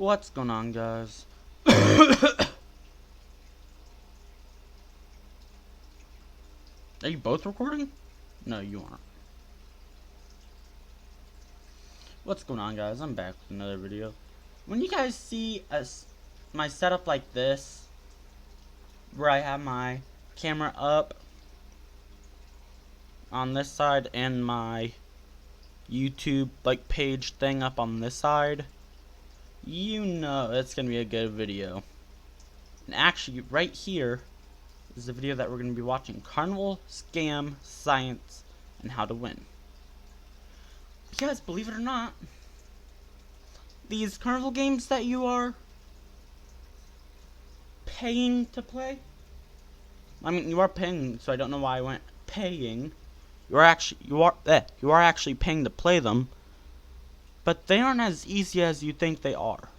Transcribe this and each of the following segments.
What's going on, guys? Are you both recording? No, you aren't. What's going on, guys? I'm back with another video. When you guys see my setup like this, where I have my camera up on this side and my YouTube page thing up on this side, you know it's gonna be a good video. And actually, right here is the video that we're gonna be watching: Carnival Scam Science and How to Win. Because believe it or not, these carnival games that you are paying to play, I mean, you are paying, so I don't know why I went paying. You are actually paying to play them, but they aren't as easy as you think they are.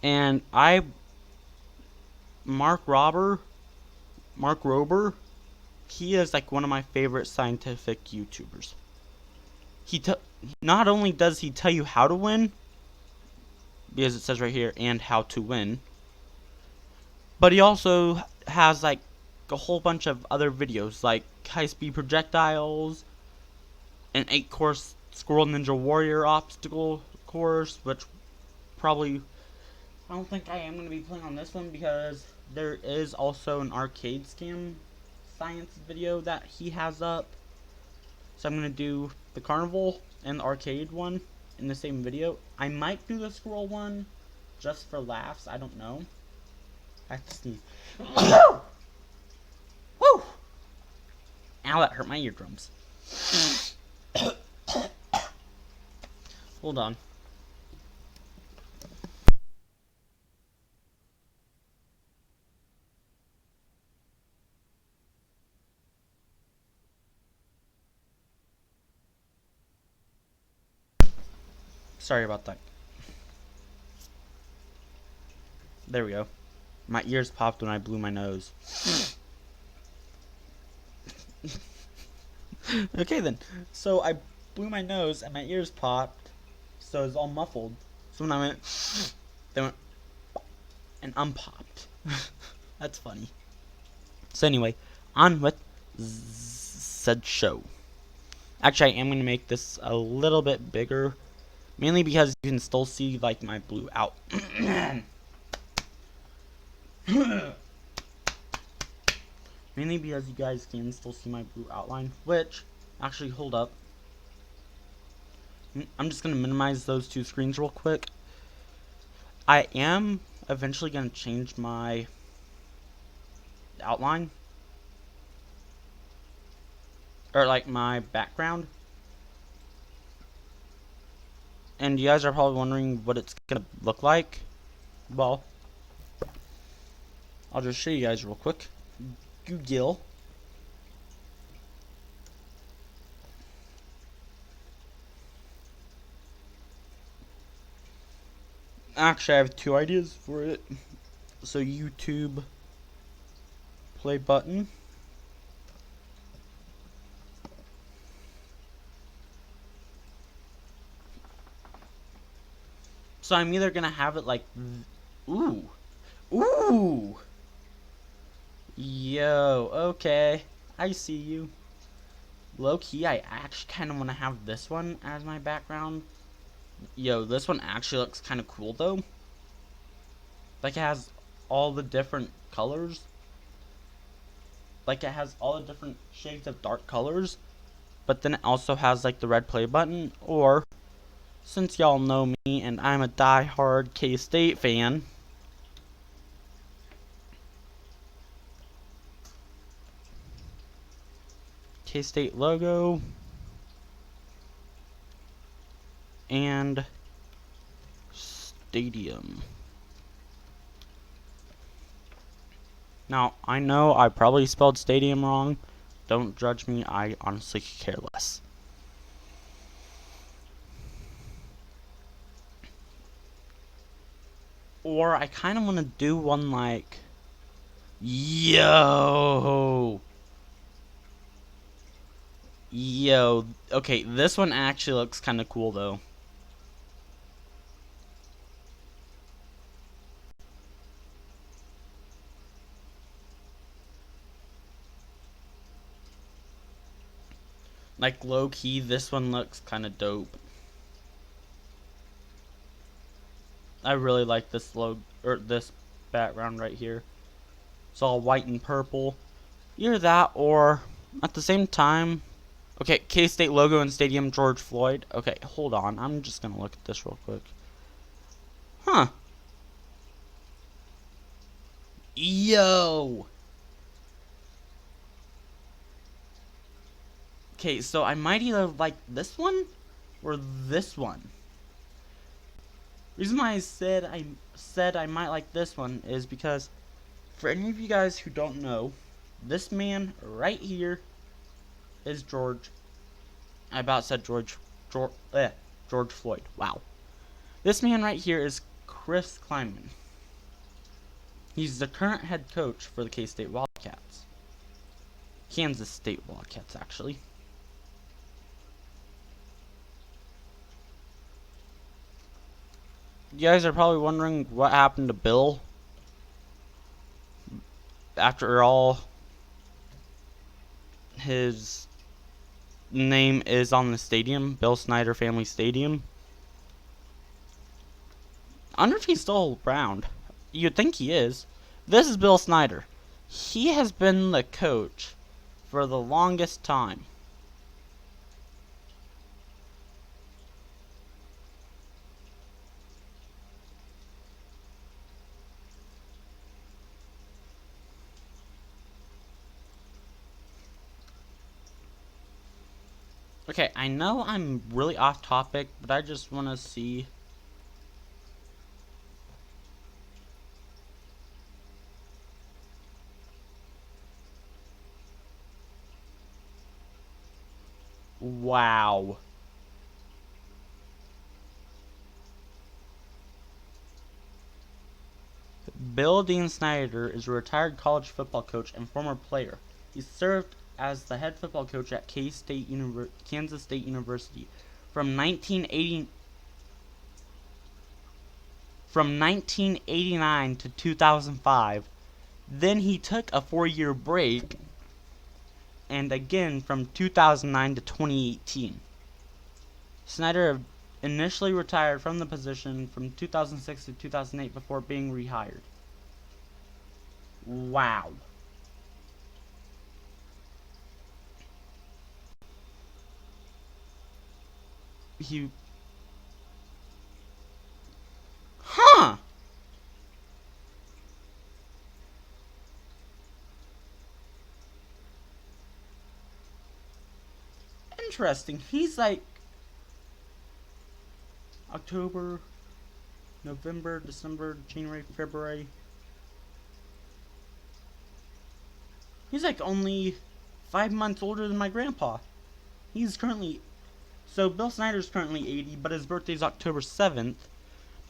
And Mark Rober, he is like one of my favorite scientific YouTubers. Not only does he tell you how to win, because it says right here, and how to win, but he also has like a whole bunch of other videos, like high-speed projectiles, an 8-course Squirrel Ninja Warrior obstacle course, which probably I don't think I am going to be playing on this one, because there is also an arcade scam science video that he has up. So I'm going to do the carnival and the arcade one in the same video. I might do the squirrel one just for laughs. I don't know. I have to sneeze. Woo! Ow, that hurt my eardrums. Hold on. Sorry about that. There we go. My ears popped when I blew my nose. Okay then. So I blew my nose and my ears popped, so it's all muffled. So when I went, they went and unpopped. That's funny. So anyway, on with said show. Actually, I am going to make this a little bit bigger, mainly because you can still see like my blue out. Mainly because you guys can still see my blue outline, which, actually, hold up. I'm just going to minimize those two screens real quick. I am eventually going to change my outline, or like my background. And you guys are probably wondering what it's going to look like. Well, I'll just show you guys real quick. Google. Actually, I have two ideas for it. So YouTube play button. So I'm either gonna have it like, ooh, yo, okay, I see you. Low key, I actually kind of want to have this one as my background. Yo, this one actually looks kind of cool though. Like it has all the different colors. Like it has all the different shades of dark colors. But then it also has like the red play button. Or, since y'all know me and I'm a die-hard K-State fan, K-State logo and stadium. Now, I know I probably spelled stadium wrong. Don't judge me, I honestly care less. Or I kind of want to do one like, yo, Yo, okay, this one actually looks kind of cool though. Like low key, this one looks kind of dope. I really like this logo or this background right here. It's all white and purple. Either that or at the same time. Okay, K-State logo and stadium, George Floyd. Okay, hold on. I'm just gonna look at this real quick. Huh. Yo. Okay, so I might either like this one or this one. Reason why I said I might like this one is because for any of you guys who don't know, this man right here is George. I about said George Floyd. Wow. This man right here is Chris Klieman. He's the current head coach for the K-State Wildcats. Kansas State Wildcats, actually. You guys are probably wondering what happened to Bill. After all, his name is on the stadium, Bill Snyder Family Stadium. I wonder if he's still around. You'd think he is. This is Bill Snyder. He has been the coach for the longest time. Okay, I know I'm really off topic, but I just want to see. Wow. Bill Dean Snyder is a retired college football coach and former player. He served as the head football coach at Kansas State University from 1989 to 2005. Then he took a 4-year break, and again from 2009 to 2018. Snyder initially retired from the position from 2006 to 2008 before being rehired. Wow. He. Huh! Interesting. He's like October, November, December, January, February. He's like only 5 months older than my grandpa. He's currently. So Bill Snyder's currently 80, but his birthday's October 7th.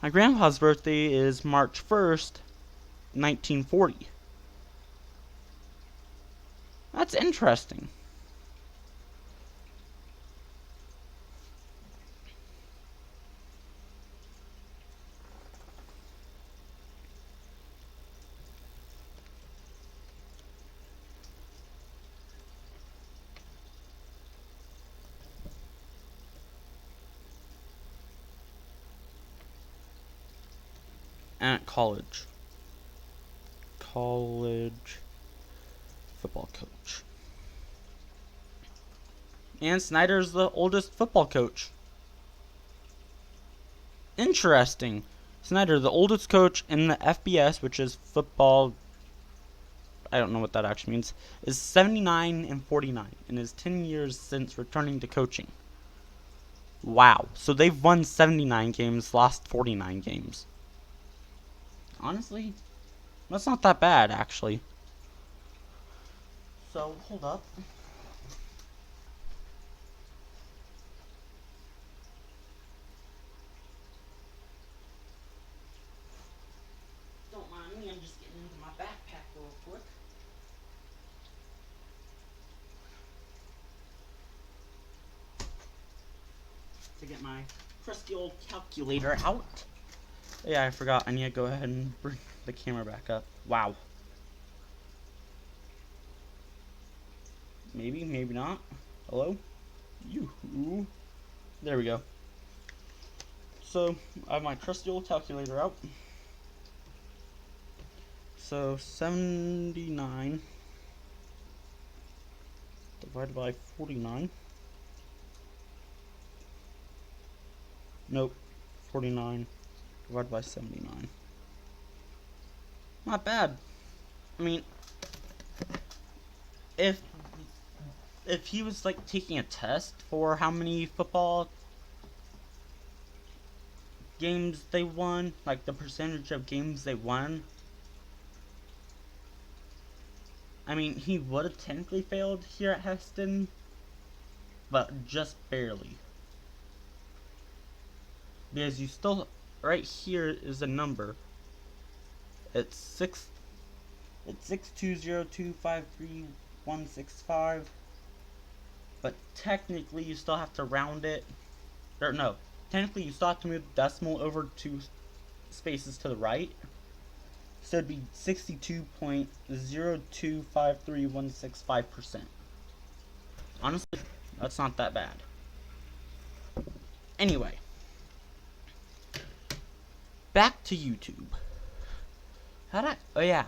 My grandpa's birthday is March 1st, 1940. That's interesting. At college. College football coach. And Snyder's the oldest football coach. Interesting. Snyder, the oldest coach in the FBS, which is football. I don't know what that actually means. Is 79 and 49, and is 10 years since returning to coaching. Wow. So they've won 79 games, lost 49 games. Honestly, that's not that bad, actually. So, hold up. Don't mind me, I'm just getting into my backpack real quick. to get my trusty old calculator out. Yeah, I forgot. I need to go ahead and bring the camera back up. Wow. Maybe, maybe not. Hello? Yoo-hoo. There we go. So, I have my trusty old calculator out. So, 79 divided by 49. Nope. 49 divided by 79. Not bad. I mean, if he was like taking a test for how many football games they won, like the percentage of games they won, I mean, he would have technically failed here at Heston, but just barely. Because you still, right here is a number. It's 620253165. But technically you still have to round it. Or no, technically you still have to move the decimal over 2 spaces to the right. So it'd be 62.0253165%. Honestly, that's not that bad. Anyway, back to YouTube. Oh yeah.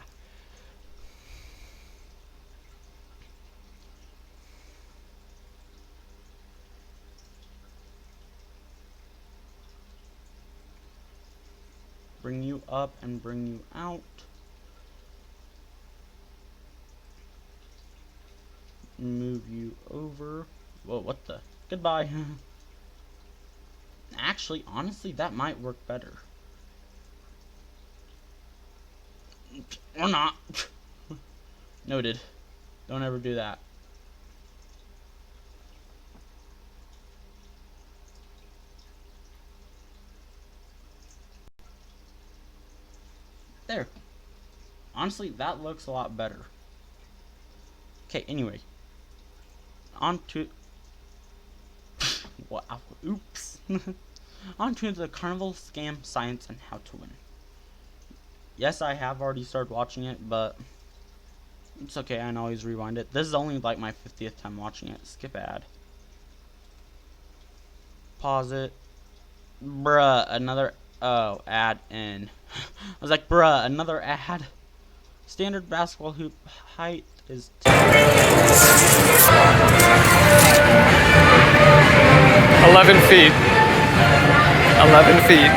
Bring you up and bring you out. Move you over. Whoa, what the? Goodbye. Actually, honestly, that might work better. Or not. Noted. Don't ever do that. There. Honestly, that looks a lot better. Okay, anyway. On to... wow, oops. On to the Carnival Scam Science and How to Win. Yes, I have already started watching it, but it's okay, I can always rewind it. This is only like my 50th time watching it. Skip ad. Pause it. Bruh, another... oh, ad in. I was like, bruh, another ad. Standard basketball hoop height is 11 feet. 11 feet.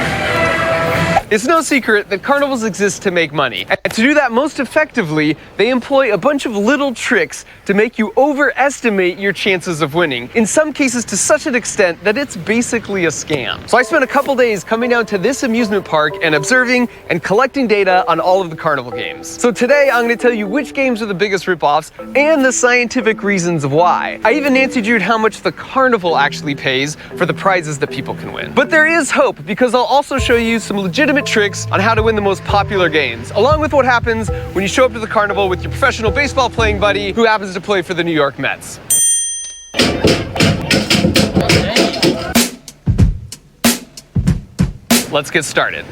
It's no secret that carnivals exist to make money. And to do that most effectively, they employ a bunch of little tricks to make you overestimate your chances of winning. In some cases to such an extent that it's basically a scam. So I spent a couple days coming down to this amusement park and observing and collecting data on all of the carnival games. So today I'm going to tell you which games are the biggest ripoffs and the scientific reasons why. I even Nancy Drew'd how much the carnival actually pays for the prizes that people can win. But there is hope, because I'll also show you some legitimate tricks on how to win the most popular games, along with what happens when you show up to the carnival with your professional baseball playing buddy who happens to play for the New York Mets. Let's get started.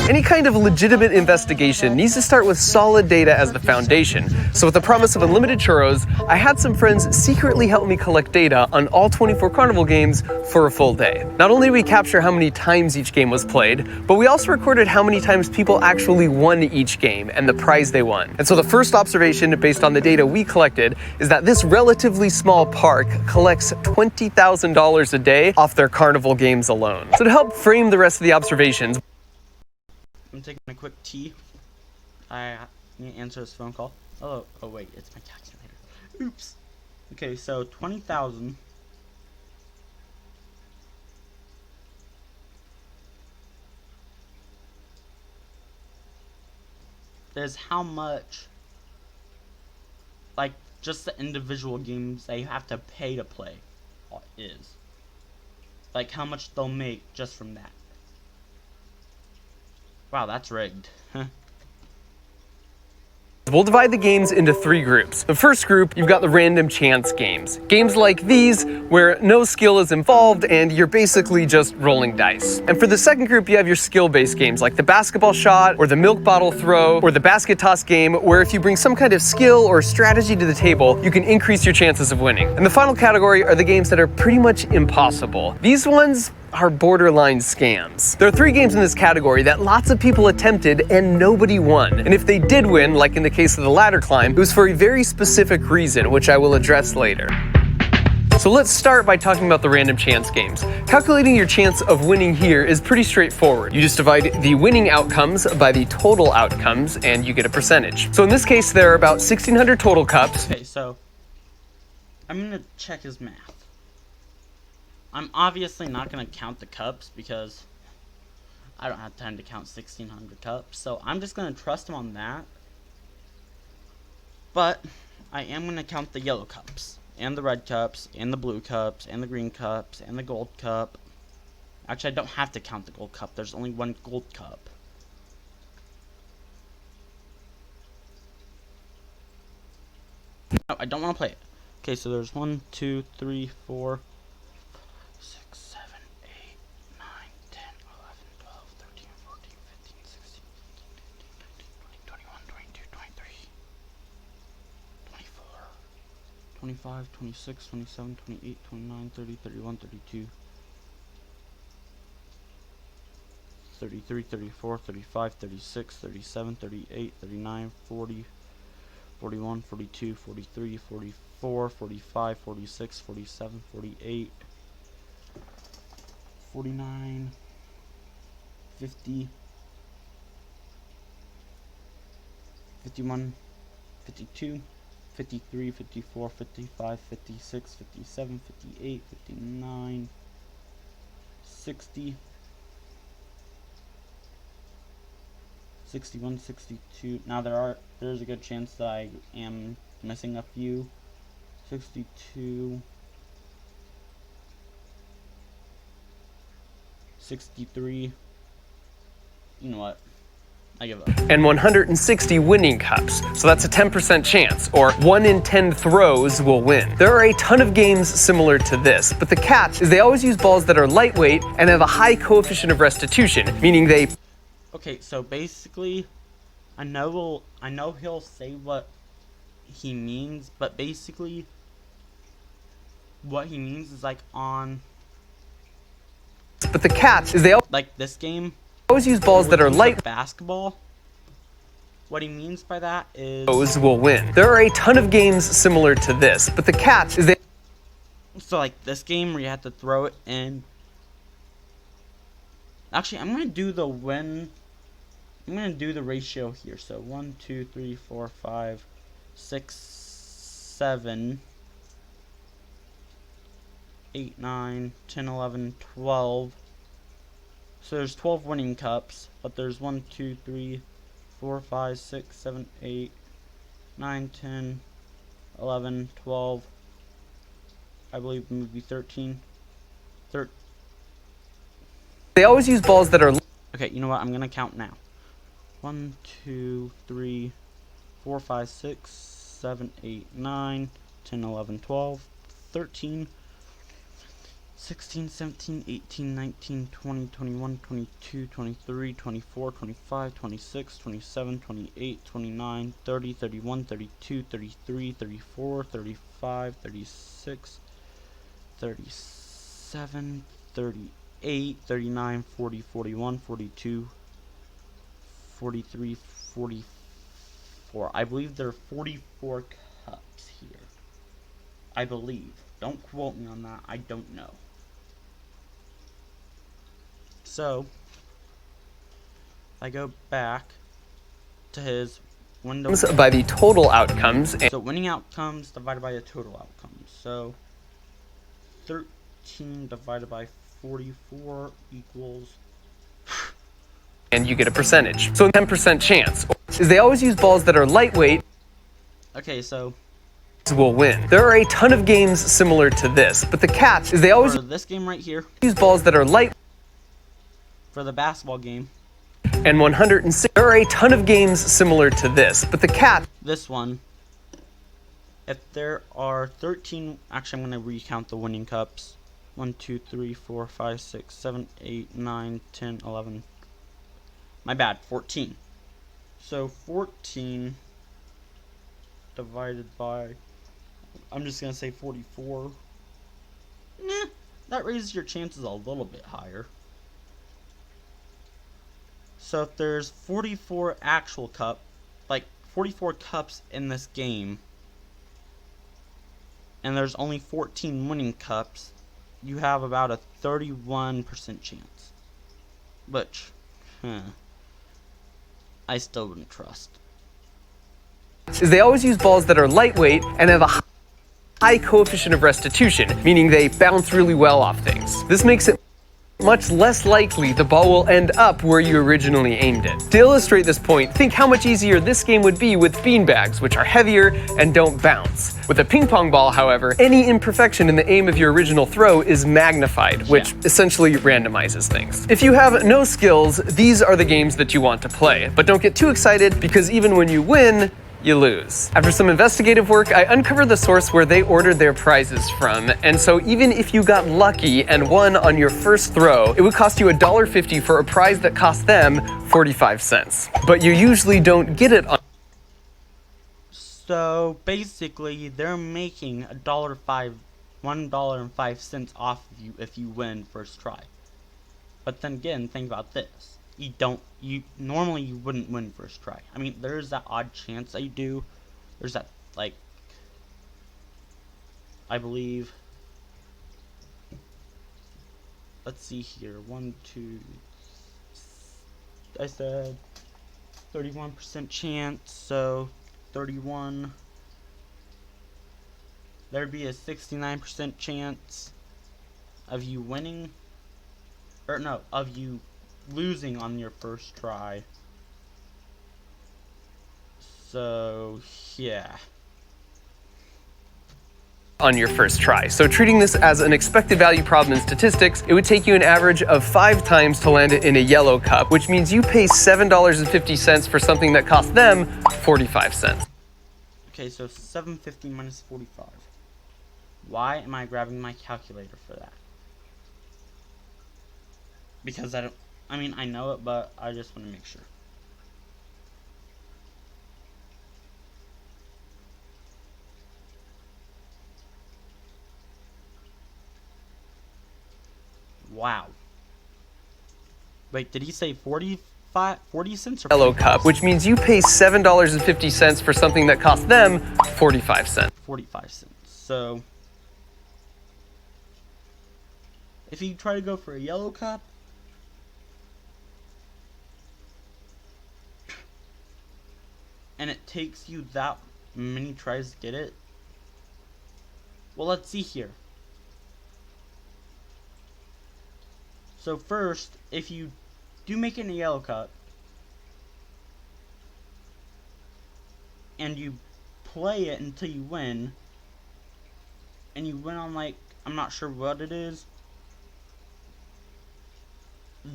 Any kind of legitimate investigation needs to start with solid data as the foundation. So with the promise of unlimited churros, I had some friends secretly help me collect data on all 24 carnival games for a full day. Not only did we capture how many times each game was played, but we also recorded how many times people actually won each game and the prize they won. And so the first observation, based on the data we collected, is that this relatively small park collects $20,000 a day off their carnival games alone. So to help frame the rest of the observations, I'm taking a quick tea. I need to answer this phone call. Oh wait, it's my calculator. Oops. Okay, so 20,000 is how much, like, just the individual games that you have to pay to play is. Like, how much they'll make just from that. Wow, that's rigged. We'll divide the games into 3 groups. The first group, you've got the random chance games. Games like these, where no skill is involved and you're basically just rolling dice. And for the second group, you have your skill-based games like the basketball shot, or the milk bottle throw, or the basket toss game, where if you bring some kind of skill or strategy to the table, you can increase your chances of winning. And the final category are the games that are pretty much impossible. These ones are borderline scams. There are 3 games in this category that lots of people attempted and nobody won. And if they did win, like in the case of the ladder climb, it was for a very specific reason, which I will address later. So let's start by talking about the random chance games. Calculating your chance of winning here is pretty straightforward. You just divide the winning outcomes by the total outcomes and you get a percentage. So in this case, there are about 1,600 total cups. Okay, so I'm gonna check his math. I'm obviously not going to count the cups because I don't have time to count 1,600 cups. So I'm just going to trust him on that. But I am going to count the yellow cups, and the red cups, and the blue cups, and the green cups, and the gold cup. Actually, I don't have to count the gold cup. There's only one gold cup. No, I don't want to play it. Okay, so there's 1, 2, 3, 4... 6, 7, 8, 9, 10, 11, 12, 13, 14, 15, 16, 17, 18, 19, 20, 21, 22, 23, 24, 25, 26, 27, 28, 29, 30, 31, 32, 33, 34, 35, 36, 37, 38, 39, 40, 41, 42, 43, 44, 45, 46, 47, 48, 49, 50, 51, 52, 53, 54, 55, 56, 57, 58, 59, 60, 61, 62. Now there's a good chance that I am missing a few. 62, 63. You know what? I give up. And 160 winning cups. So that's a 10% chance, or 1 in 10 throws will win. There are a ton of games similar to this, but the catch is they always use balls that are lightweight and have a high coefficient of restitution, meaning they... Okay, so basically, I know he'll say what he means, but basically, what he means is like on... But the catch is they like this game always use balls that are light basketball. What he means by that is those will win. There are a ton of games similar to this, but the catch is they so like this game where you have to throw it in. Actually, I'm gonna do the win. I'm gonna do the ratio here. So 1, 2, 3, 4, 5, 6, 7, 8, 9, 10, 11, 12. So there's 12 winning cups, but there's 1, 2, 3, 4, 5, 6, 7, 8, 9, 10, 11, 12. I believe maybe 13. They always use balls that are... Okay, you know what? I'm gonna count now. 1, 2, 3, 4, 5, 6, 7, 8, 9, 10, 11, 12, 13, 16, 17, 18, 19, 20, 21, 22, 23, 24, 25, 26, 27, 28, 29, 30, 31, 32, 33, 34, 35, 36, 37, 38, 39, 40, 41, 42, 43, 44. I believe there are 44 cups here. I believe. Don't quote me on that. I don't know. So, I go back to his window by the total outcomes. So winning outcomes divided by the total outcomes. So 13 divided by 44 equals... And you get a percentage. So 10% chance is they always use balls that are lightweight. Okay, so will win. There are a ton of games similar to this, but the catch is they always for this game right here, use balls that are light. for the basketball game, and 106. There are a ton of games similar to this, but the cap This one, if there are 13, actually I'm going to recount the winning cups. 1, 2, 3, 4, 5, 6, 7, 8, 9, 10, 11. My bad, 14. So 14 divided by, I'm just going to say 44. Nah, that raises your chances a little bit higher. So if there's 44 actual cup, like 44 cups in this game, and there's only 14 winning cups, you have about a 31% chance. Which, I still wouldn't trust. is they always use balls that are lightweight and have a high coefficient of restitution, meaning they bounce really well off things. This makes it much less likely the ball will end up where you originally aimed it. To illustrate this point, think how much easier this game would be with beanbags, which are heavier and don't bounce. With a ping pong ball, however, any imperfection in the aim of your original throw is magnified, which essentially randomizes things. If you have no skills, these are the games that you want to play. But don't get too excited, because even when you win, you lose. After some investigative work, I uncovered the source where they ordered their prizes from, and so even if you got lucky and won on your first throw, it would cost you $1.50 for a prize that cost them 45 cents. But you usually don't get it on. So basically, they're making $1.05 off of you if you win first try. But then again, think about this. Normally you wouldn't win first try. I mean, there's that odd chance that you do. There's that, like, I believe, let's see here, 1, 2, I said 31% chance, so 31, there'd be a 69% chance of you winning, or no, of you losing on your first try. So yeah, on your first try. So treating this as an expected value problem in statistics, it would take you an average of 5 times to land it in a yellow cup, which means you pay $7.50 for something that cost them 45 cents. Okay, so 750 minus 45. Why am I grabbing my calculator for that? Because I know it, but I just want to make sure. Wow. Wait, did he say 40 cents or Yellow cup, which means you pay $7.50 for something that cost them 45 cents. 45 cents. So if you try to go for a yellow cup, and it takes you that many tries to get it, well, let's see here. So first, if you do make it in a yellow cup, and you play it until you win, and you win on, like, I'm not sure what it is,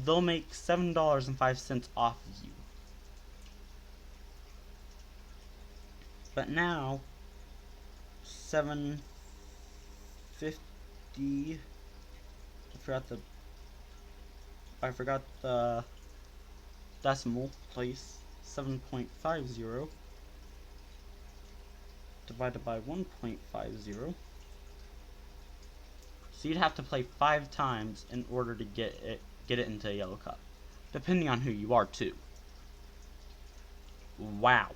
they'll make $7.05 off of you. But now, $7.50, I forgot the decimal place, 7.50 divided by 1.50. So you'd have to play 5 times in order to get it into a yellow cup, depending on who you are too. Wow.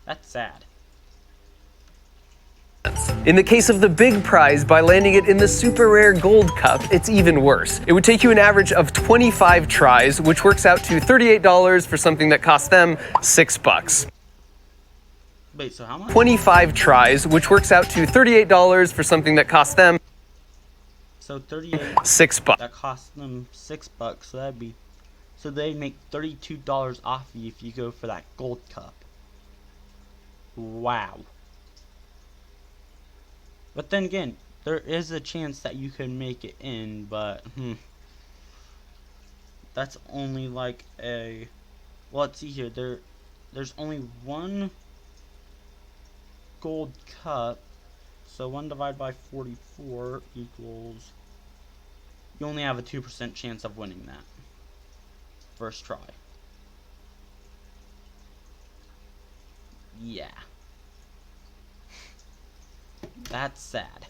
That's sad. In the case of the big prize, by landing it in the super rare gold cup, it's even worse. It would take you an average of 25 tries, which works out to $38 for something that cost them $6. Wait, so how much? 25 tries, which works out to $38 for something that cost them So 38. $6. That cost them $6. So that'd be, so they make $32 off you if you go for that gold cup. Wow. But then again, there is a chance that you could make it in, but that's only like a, well, let's see here, there's only one gold cup, so 1 divided by 44 equals, you only have a 2% chance of winning that first try. Yeah. That's sad.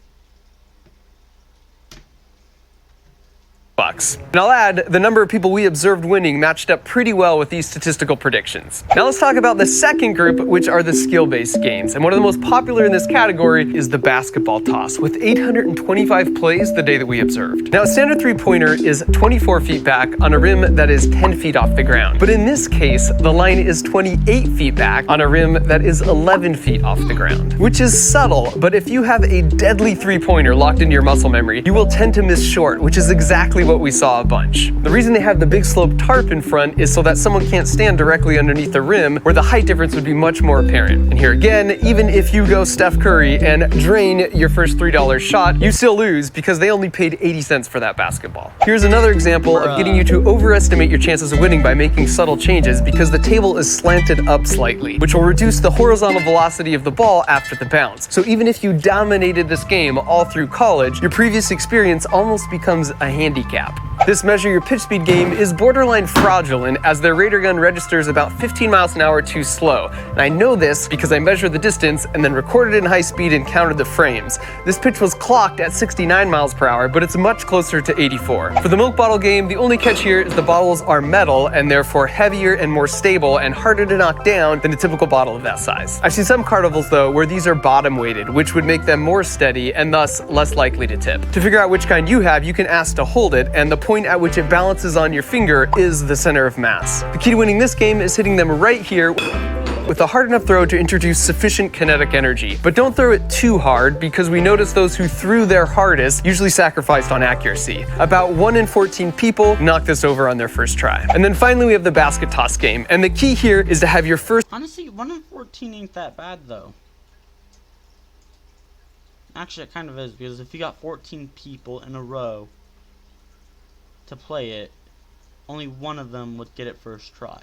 Bucks. And I'll add, the number of people we observed winning matched up pretty well with these statistical predictions. Now let's talk about the second group, which are the skill-based games. And one of the most popular in this category is the basketball toss, with 825 plays the day that we observed. Now a standard three-pointer is 24 feet back on a rim that is 10 feet off the ground. But in this case, the line is 28 feet back on a rim that is 11 feet off the ground. Which is subtle, but if you have a deadly three-pointer locked into your muscle memory, you will tend to miss short, which is exactly what we saw a bunch. The reason they have the big slope tarp in front is so that someone can't stand directly underneath the rim, where the height difference would be much more apparent. And here again, even if you go Steph Curry and drain your first $3 shot, you still lose because they only paid 80 cents for that basketball. Here's another example of getting you to overestimate your chances of winning by making subtle changes, because the table is slanted up slightly, which will reduce the horizontal velocity of the ball after the bounce. So even if you dominated this game all through college, your previous experience almost becomes a handicap. This measure your pitch speed game is borderline fraudulent, as their radar gun registers about 15 miles an hour too slow. And I know this because I measured the distance and then recorded in high speed and counted the frames. This pitch was clocked at 69 miles per hour, but it's much closer to 84. For the milk bottle game, the only catch here is the bottles are metal and therefore heavier and more stable and harder to knock down than a typical bottle of that size. I've seen some carnivals though where these are bottom weighted, which would make them more steady and thus less likely to tip. To figure out which kind you have, you can ask to hold it, and the point at which it balances on your finger is the center of mass. The key to winning this game is hitting them right here with a hard enough throw to introduce sufficient kinetic energy. But don't throw it too hard, because we noticed those who threw their hardest usually sacrificed on accuracy. About 1 in 14 people knock this over on their first try. And then finally we have the basket toss game, and the key here is to have your first— Honestly, 1 in 14 ain't that bad though. Actually, it kind of is, because if you got 14 people in a row to play it, only one of them would get it first try.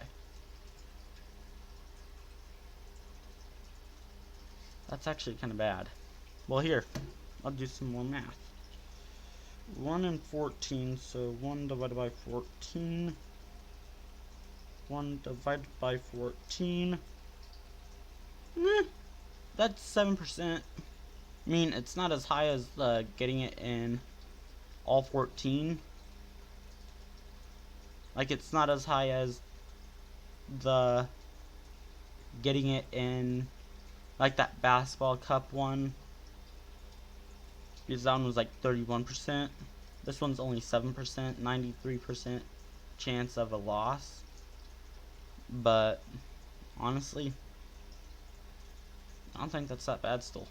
That's actually kind of bad. Well, here, I'll do some more math. 1 in 14, so 1 divided by 14. 1 divided by 14. That's 7%. I mean, it's not as high as getting it in all 14. Like, it's not as high as the getting it in, like, that basketball cup one, because that one was like 31%. This one's only 7%, 93% chance of a loss. But honestly, I don't think that's that bad still.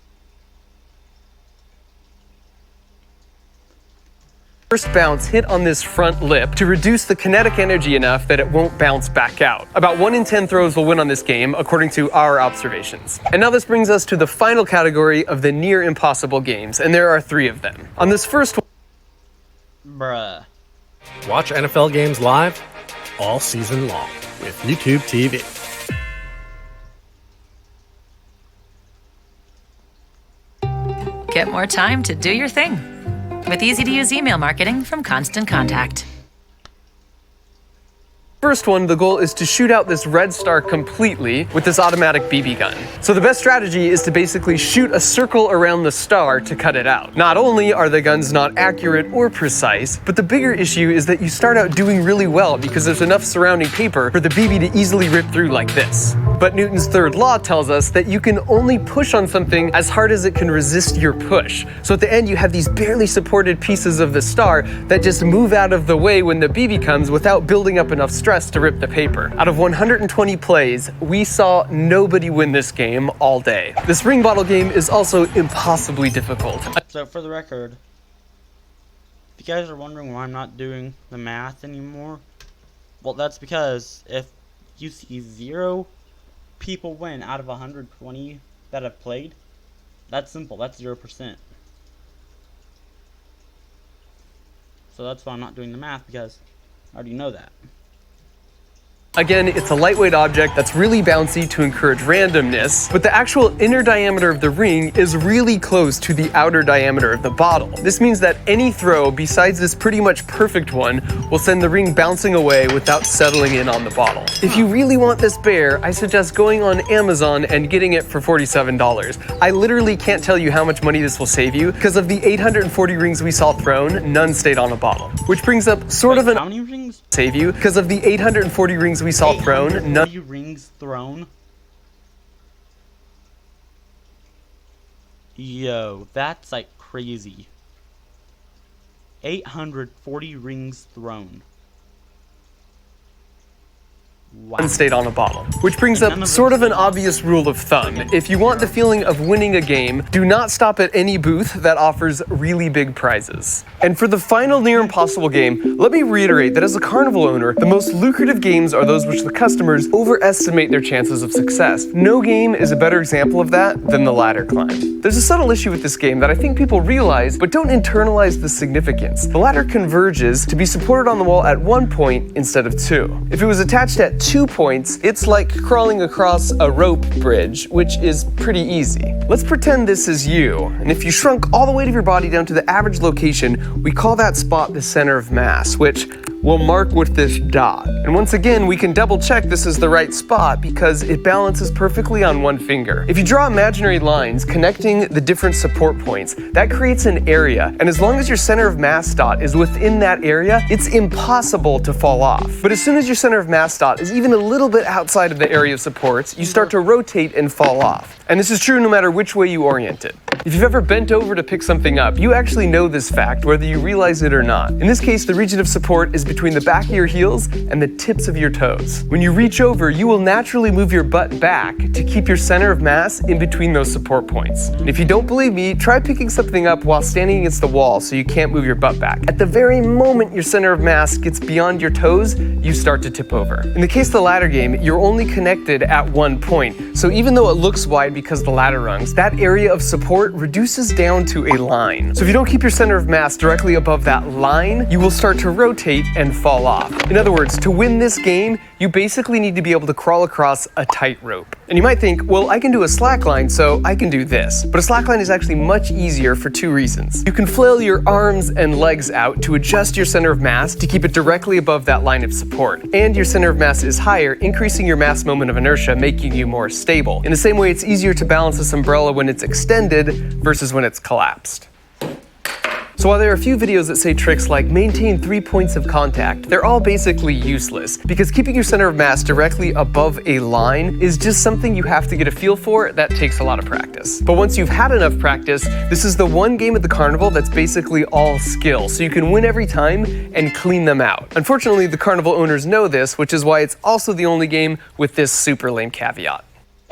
First bounce hit on this front lip to reduce the kinetic energy enough that it won't bounce back out. About 1 in 10 throws will win on this game, according to our observations. And now this brings us to the final category of the near impossible games, and there are 3 of them. On this first one— Bruh. Watch NFL games live all season long with YouTube TV. Get more time to do your thing with easy-to-use email marketing from Constant Contact. First one, the goal is to shoot out this red star completely with this automatic BB gun. So the best strategy is to basically shoot a circle around the star to cut it out. Not only are the guns not accurate or precise, but the bigger issue is that you start out doing really well because there's enough surrounding paper for the BB to easily rip through like this. But Newton's third law tells us that you can only push on something as hard as it can resist your push. So at the end you have these barely supported pieces of the star that just move out of the way when the BB comes without building up enough stress to rip the paper. Out of 120 plays, we saw nobody win this game all day. This ring bottle game is also impossibly difficult. So for the record, if you guys are wondering why I'm not doing the math anymore, well, that's because if you see 0 people win out of 120 that have played, that's simple, that's 0%. So that's why I'm not doing the math, because I already know that. Again, it's a lightweight object that's really bouncy to encourage randomness, but the actual inner diameter of the ring is really close to the outer diameter of the bottle. This means that any throw besides this pretty much perfect one will send the ring bouncing away without settling in on the bottle. If you really want this bear, I suggest going on Amazon and getting it for $47. I literally can't tell you how much money this will save you, because of the 840 rings we saw thrown, none stayed on a bottle. Which brings up sort of an How many rings? Save you, because of the 840 rings we saw thrown, none 840 rings thrown? Yo, that's like crazy. 840 rings thrown. Wow. stayed on a bottle. Which brings None up of sort them of an stayed. obvious rule of thumb. If you want the feeling of winning a game, do not stop at any booth that offers really big prizes. And for the final near impossible game, let me reiterate that as a carnival owner, the most lucrative games are those which the customers overestimate their chances of success. No game is a better example of that than the ladder climb. There's a subtle issue with this game that I think people realize but don't internalize the significance. The ladder converges to be supported on the wall at 1 point instead of 2. If it was attached at 2 points, it's like crawling across a rope bridge, which is pretty easy. Let's pretend this is you, and if you shrunk all the weight of your body down to the average location, we call that spot the center of mass, which we'll mark with this dot. And once again, we can double check this is the right spot because it balances perfectly on one finger. If you draw imaginary lines connecting the different support points, that creates an area, and as long as your center of mass dot is within that area, it's impossible to fall off. But as soon as your center of mass dot is even a little bit outside of the area of supports, you start to rotate and fall off. And this is true no matter which way you orient it. If you've ever bent over to pick something up, you actually know this fact, whether you realize it or not. In this case, the region of support is between the back of your heels and the tips of your toes. When you reach over, you will naturally move your butt back to keep your center of mass in between those support points. And if you don't believe me, try picking something up while standing against the wall so you can't move your butt back. At the very moment your center of mass gets beyond your toes, you start to tip over. In the case of the ladder game, you're only connected at 1 point. So even though it looks wide because of the ladder rungs, that area of support reduces down to a line. So if you don't keep your center of mass directly above that line, you will start to rotate and fall off. In other words, to win this game, you basically need to be able to crawl across a tightrope. And you might think, well, I can do a slack line, so I can do this. But a slack line is actually much easier for 2 reasons. You can flail your arms and legs out to adjust your center of mass to keep it directly above that line of support. And your center of mass is higher, increasing your mass moment of inertia, making you more stable. In the same way, it's easier to balance this umbrella when it's extended versus when it's collapsed. So while there are a few videos that say tricks like maintain 3 points of contact, they're all basically useless because keeping your center of mass directly above a line is just something you have to get a feel for that takes a lot of practice. But once you've had enough practice, this is the one game at the carnival that's basically all skill, so you can win every time and clean them out. Unfortunately, the carnival owners know this, which is why it's also the only game with this super lame caveat.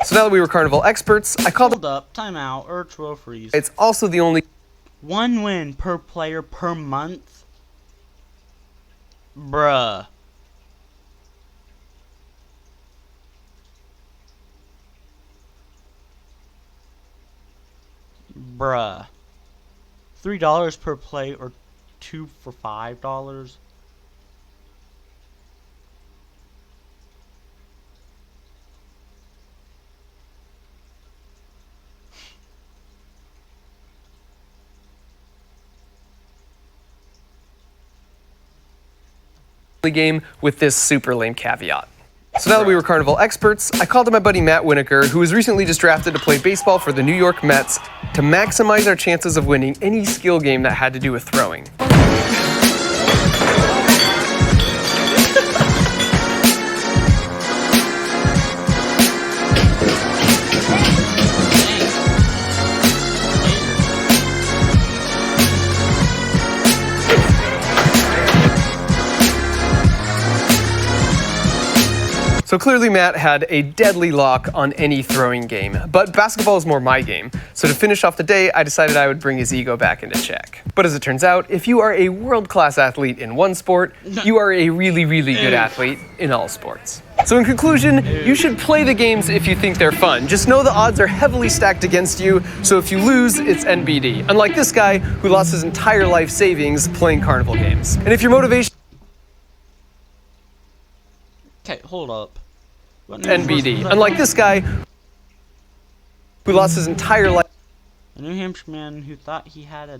So now that we were carnival experts, I called Hold up, timeout, Virtual Freeze. it's also the only 1 win per player per month? Bruh. Bruh. $3 per play or 2 for $5? game with this super lame caveat. So now that we were carnival experts, I called up my buddy Matt Winokur, who was recently just drafted to play baseball for the New York Mets, to maximize our chances of winning any skill game that had to do with throwing. So clearly Matt had a deadly lock on any throwing game, but basketball is more my game. So to finish off the day, I decided I would bring his ego back into check. But as it turns out, if you are a world-class athlete in one sport, you are a really, really good athlete in all sports. So in conclusion, you should play the games if you think they're fun. Just know the odds are heavily stacked against you, so if you lose, it's NBD. Unlike this guy who lost his entire life savings playing carnival games. And if your motivation Okay, hold up. What NBD. Unlike this guy, who lost his entire life. A New Hampshire man who thought he had a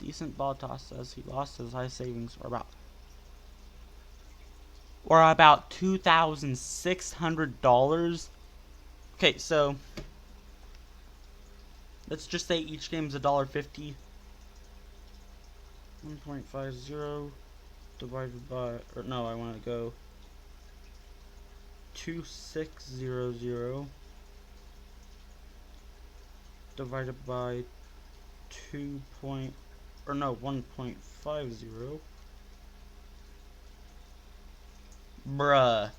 decent ball toss says he lost his life savings for about $2,600. Okay, so let's just say each game's $1.50. 1.50 divided by, or no, I want to go 2600 divided by 1.50. Bruh.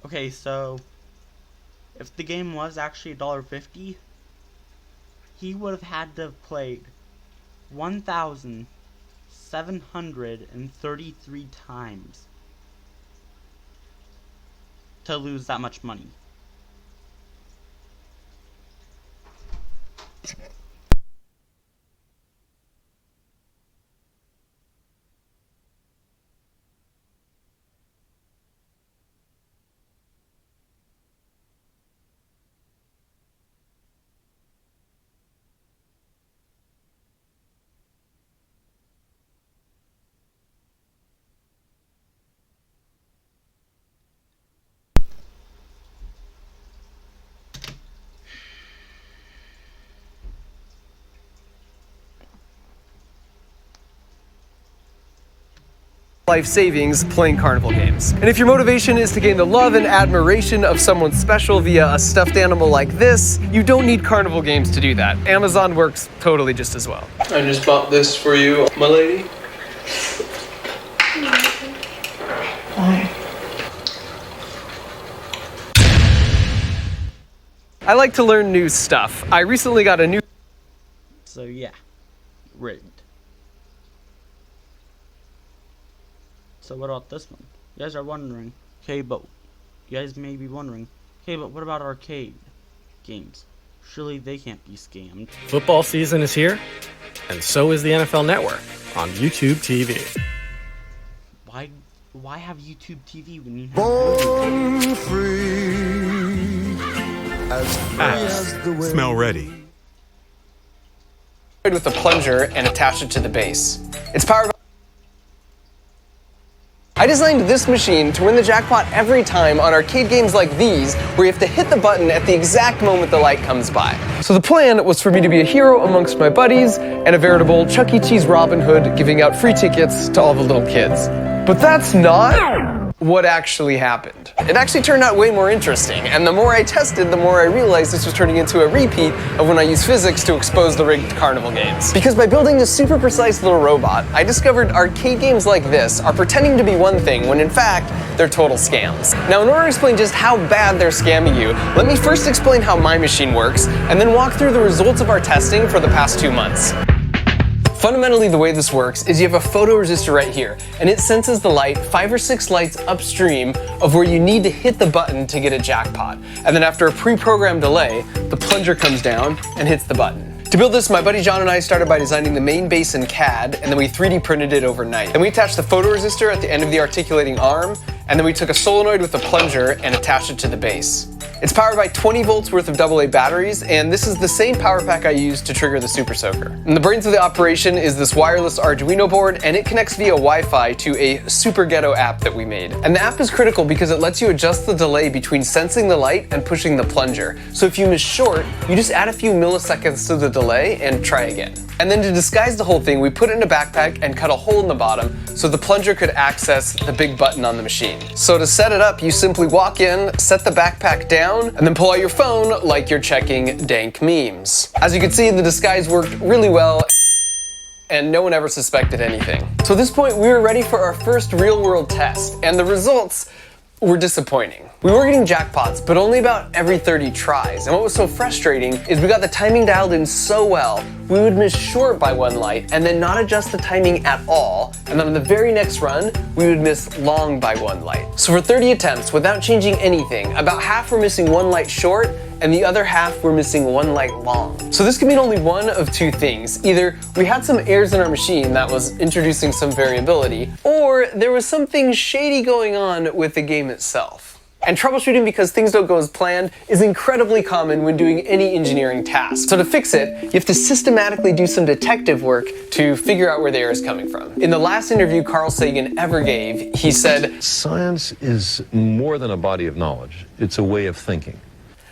Okay, so if the game was actually $1.50, he would have had to have played 1,733 times to lose that much money. Life savings playing carnival games. And if your motivation is to gain the love and admiration of someone special via a stuffed animal like this, you don't need carnival games to do that. Amazon works totally just as well. I just bought this for you, my lady. I like to learn new stuff. I recently got a new... So yeah, rigged. So what about this one? You guys are wondering. Okay, but you guys may be wondering. Okay, but what about arcade games? Surely they can't be scammed. Football season is here, and so is the NFL Network on YouTube TV. Why have YouTube TV when you have Born free, as free as the wind. Smell ready. ...with a plunger and attach it to the base. It's powered by... I designed this machine to win the jackpot every time on arcade games like these, where you have to hit the button at the exact moment the light comes by. So the plan was for me to be a hero amongst my buddies and a veritable Chuck E. Cheese Robin Hood giving out free tickets to all the little kids. But that's not what actually happened. It actually turned out way more interesting, and the more I tested, the more I realized this was turning into a repeat of when I used physics to expose the rigged carnival games. Because by building this super precise little robot, I discovered arcade games like this are pretending to be one thing when in fact, they're total scams. Now in order to explain just how bad they're scamming you, let me first explain how my machine works, and then walk through the results of our testing for the past 2 months. Fundamentally, the way this works is you have a photoresistor right here, and it senses the light 5 or 6 lights upstream of where you need to hit the button to get a jackpot. And then after a pre-programmed delay, the plunger comes down and hits the button. To build this, my buddy John and I started by designing the main base in CAD, and then we 3D printed it overnight. Then we attached the photoresistor at the end of the articulating arm, and then we took a solenoid with a plunger and attached it to the base. It's powered by 20 volts worth of AA batteries, and this is the same power pack I used to trigger the Super Soaker. And the brains of the operation is this wireless Arduino board, and it connects via Wi-Fi to a Super Ghetto app that we made. And the app is critical because it lets you adjust the delay between sensing the light and pushing the plunger. So if you miss short, you just add a few milliseconds to the delay and try again. And then to disguise the whole thing, we put it in a backpack and cut a hole in the bottom so the plunger could access the big button on the machine. So to set it up, you simply walk in, set the backpack down, and then pull out your phone like you're checking dank memes. As you can see, the disguise worked really well, and no one ever suspected anything. So at this point, we were ready for our first real-world test, and the results were disappointing. We were getting jackpots, but only about every 30 tries. And what was so frustrating is we got the timing dialed in so well, we would miss short by 1 light and then not adjust the timing at all. And then on the very next run, we would miss long by 1 light. So for 30 attempts, without changing anything, about half were missing 1 light short and the other half were missing 1 light long. So this could mean only one of two things. Either we had some errors in our machine that was introducing some variability, or there was something shady going on with the game itself. And troubleshooting because things don't go as planned is incredibly common when doing any engineering task. So to fix it, you have to systematically do some detective work to figure out where the error is coming from. In the last interview Carl Sagan ever gave, he said, "Science is more than a body of knowledge. It's a way of thinking."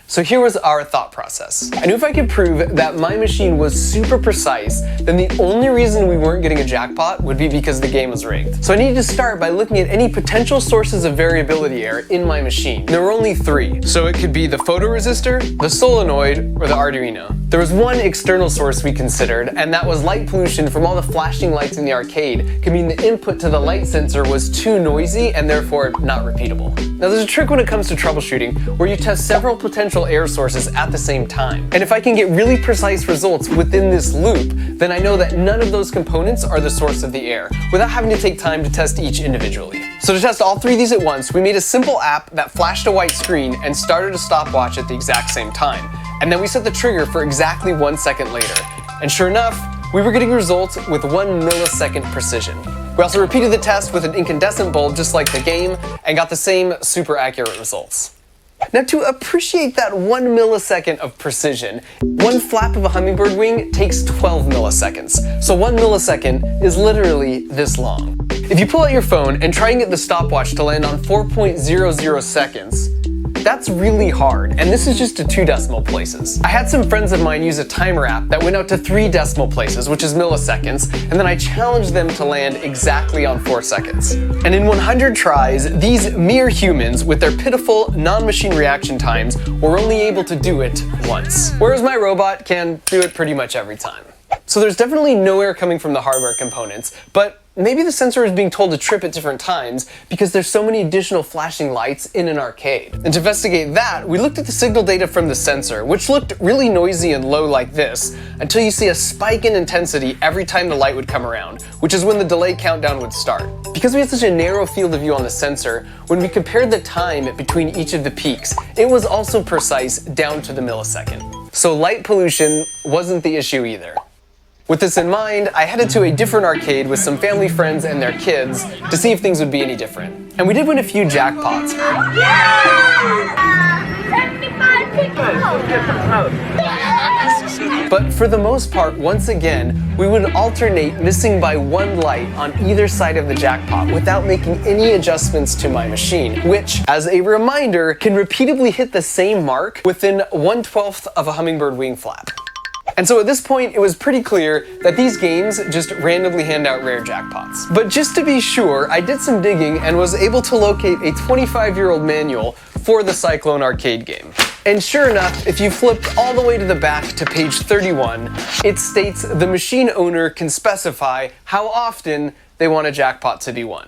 So here was our thought process. I knew if I could prove that my machine was super precise, then the only reason we weren't getting a jackpot would be because the game was rigged. So I needed to start by looking at any potential sources of variability error in my machine. There were only 3. So it could be the photoresistor, the solenoid, or the Arduino. There was one external source we considered, and that was light pollution from all the flashing lights in the arcade could mean the input to the light sensor was too noisy and therefore not repeatable. Now there's a trick when it comes to troubleshooting where you test several potential error sources at the same time. And if I can get really precise results within this loop, then I know that none of those components are the source of the error, without having to take time to test each individually. So to test all 3 of these at once, we made a simple app that flashed a white screen and started a stopwatch at the exact same time. And then we set the trigger for exactly 1 second later. And sure enough, we were getting results with 1 millisecond precision. We also repeated the test with an incandescent bulb just like the game and got the same super accurate results. Now to appreciate that 1 millisecond of precision, 1 flap of a hummingbird wing takes 12 milliseconds. So 1 millisecond is literally this long. If you pull out your phone and try and get the stopwatch to land on 4.00 seconds, that's really hard, and this is just to 2 decimal places. I had some friends of mine use a timer app that went out to 3 decimal places, which is milliseconds, and then I challenged them to land exactly on 4 seconds. And in 100 tries, these mere humans, with their pitiful non-machine reaction times, were only able to do it once. Whereas my robot can do it pretty much every time. So there's definitely no error coming from the hardware components, but maybe the sensor is being told to trip at different times because there's so many additional flashing lights in an arcade. And to investigate that, we looked at the signal data from the sensor, which looked really noisy and low like this, until you see a spike in intensity every time the light would come around, which is when the delay countdown would start. Because we had such a narrow field of view on the sensor, when we compared the time between each of the peaks, it was also precise down to the millisecond. So light pollution wasn't the issue either. With this in mind, I headed to a different arcade with some family friends and their kids to see if things would be any different. And we did win a few jackpots. But for the most part, once again, we would alternate missing by 1 light on either side of the jackpot without making any adjustments to my machine, which, as a reminder, can repeatedly hit the same mark within 1/12 of a hummingbird wing flap. And so at this point, it was pretty clear that these games just randomly hand out rare jackpots. But just to be sure, I did some digging and was able to locate a 25-year-old manual for the Cyclone arcade game. And sure enough, if you flipped all the way to the back to page 31, it states the machine owner can specify how often they want a jackpot to be won.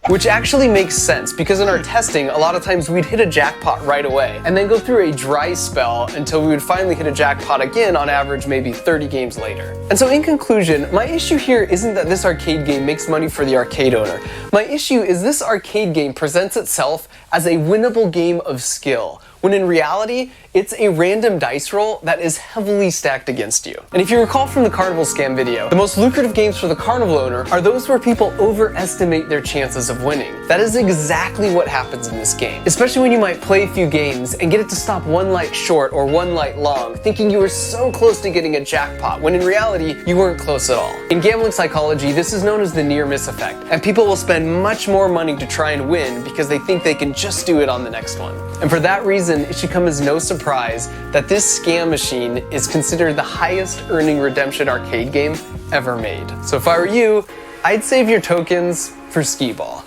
Which actually makes sense, because in our testing, a lot of times we'd hit a jackpot right away, and then go through a dry spell until we would finally hit a jackpot again, on average maybe 30 games later. And so in conclusion, my issue here isn't that this arcade game makes money for the arcade owner. My issue is this arcade game presents itself as a winnable game of skill, when in reality, it's a random dice roll that is heavily stacked against you. And if you recall from the Carnival scam video, the most lucrative games for the Carnival owner are those where people overestimate their chances of winning. That is exactly what happens in this game, especially when you might play a few games and get it to stop 1 light short or 1 light long, thinking you were so close to getting a jackpot, when in reality, you weren't close at all. In gambling psychology, this is known as the near miss effect, and people will spend much more money to try and win because they think they can just do it on the next one. And for that reason, it should come as no surprise that this scam machine is considered the highest earning redemption arcade game ever made. So if I were you, I'd save your tokens for Skee-Ball.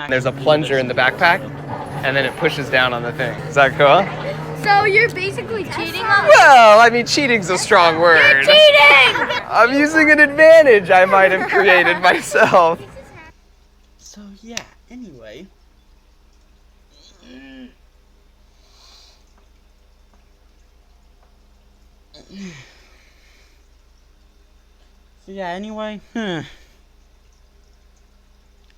There's a plunger in the backpack, and then it pushes down on the thing. Is that cool? So you're basically cheating on me? Well, I mean, cheating's a strong word. You're cheating! I'm using an advantage I might have created myself. So yeah, Anyway. So yeah, anyway.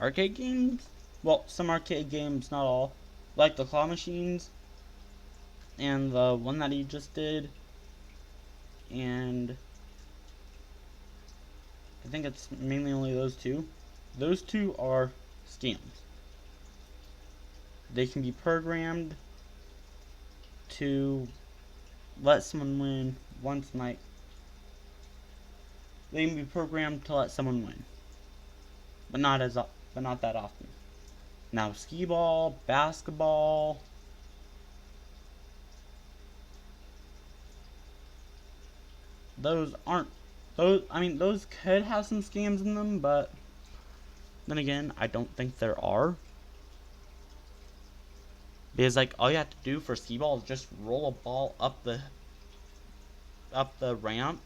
Arcade games? Well, some arcade games, not all. Like the claw machines. And the one that he just did. And I think it's mainly only those two. Those two are scams. They can be programmed to let someone win once a night. They can be programmed to let someone win, but not that often. Now, skee ball, basketball, those aren't those. I mean, those could have some scams in them, but then again, I don't think there are. Because like all you have to do for skee ball is just roll a ball up the ramp